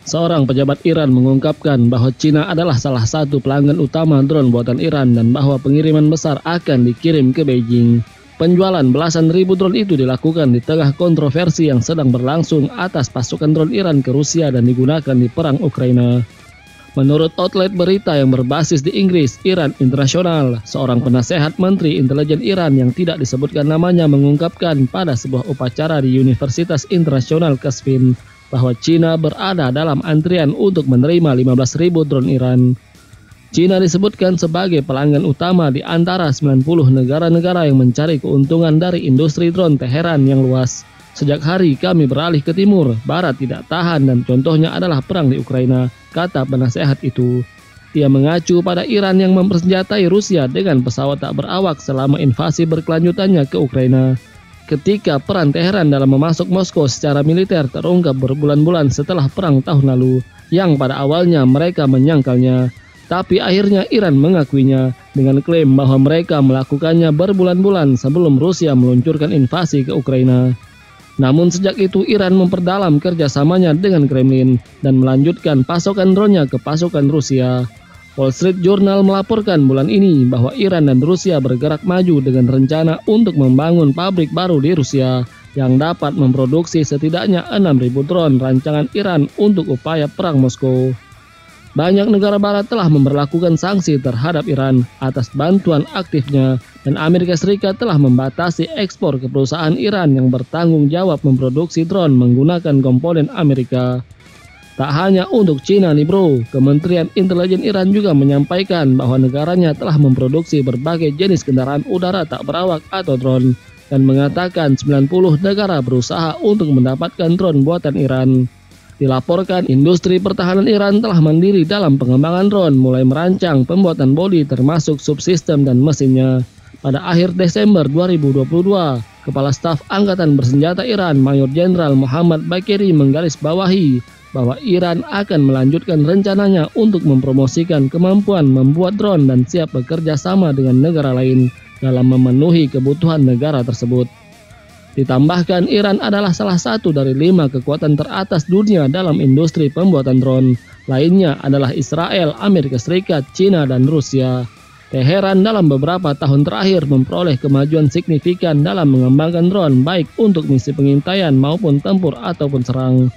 Seorang pejabat Iran mengungkapkan bahwa Cina adalah salah satu pelanggan utama drone buatan Iran dan bahwa pengiriman besar akan dikirim ke Beijing. Penjualan belasan ribu drone itu dilakukan di tengah kontroversi yang sedang berlangsung atas pasukan drone Iran ke Rusia dan digunakan di perang Ukraina. Menurut outlet berita yang berbasis di Inggris, Iran International, seorang penasehat Menteri Intelijen Iran yang tidak disebutkan namanya mengungkapkan pada sebuah upacara di Universitas Internasional Qazvin bahwa Cina berada dalam antrian untuk menerima 15.000 drone Iran. Cina disebutkan sebagai pelanggan utama di antara 90 negara-negara yang mencari keuntungan dari industri drone Teheran yang luas. Sejak hari kami beralih ke timur, barat tidak tahan dan contohnya adalah perang di Ukraina, kata penasehat itu. Ia mengacu pada Iran yang mempersenjatai Rusia dengan pesawat tak berawak selama invasi berkelanjutannya ke Ukraina. Ketika peran Teheran dalam memasok Moskow secara militer terungkap berbulan-bulan setelah perang tahun lalu, yang pada awalnya mereka menyangkalnya. Tapi akhirnya Iran mengakuinya dengan klaim bahwa mereka melakukannya berbulan-bulan sebelum Rusia meluncurkan invasi ke Ukraina. Namun sejak itu Iran memperdalam kerjasamanya dengan Kremlin dan melanjutkan pasokan drone-nya ke pasukan Rusia. Wall Street Journal melaporkan bulan ini bahwa Iran dan Rusia bergerak maju dengan rencana untuk membangun pabrik baru di Rusia yang dapat memproduksi setidaknya 6.000 drone rancangan Iran untuk upaya perang Moskow. Banyak negara barat telah memberlakukan sanksi terhadap Iran atas bantuan aktifnya dan Amerika Serikat telah membatasi ekspor ke perusahaan Iran yang bertanggung jawab memproduksi drone menggunakan komponen Amerika. Tak hanya untuk Cina nih bro, Kementerian Intelijen Iran juga menyampaikan bahwa negaranya telah memproduksi berbagai jenis kendaraan udara tak berawak atau drone dan mengatakan 90 negara berusaha untuk mendapatkan drone buatan Iran. Dilaporkan industri pertahanan Iran telah mandiri dalam pengembangan drone mulai merancang pembuatan bodi termasuk subsistem dan mesinnya. Pada akhir Desember 2022, Kepala Staf Angkatan Bersenjata Iran Mayor Jenderal Muhammad Bakeri menggarisbawahi bahwa Iran akan melanjutkan rencananya untuk mempromosikan kemampuan membuat drone dan siap bekerja sama dengan negara lain dalam memenuhi kebutuhan negara tersebut. Ditambahkan Iran adalah salah satu dari 5 kekuatan teratas dunia dalam industri pembuatan drone. Lainnya adalah Israel, Amerika Serikat, Cina, dan Rusia. Teheran dalam beberapa tahun terakhir memperoleh kemajuan signifikan dalam mengembangkan drone baik untuk misi pengintaian maupun tempur ataupun serang.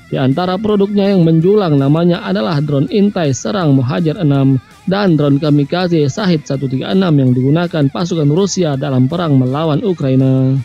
Di antara produknya yang menjulang namanya adalah drone intai serang Mohajer 6 dan drone kamikaze Shahid 136 yang digunakan pasukan Rusia dalam perang melawan Ukraina.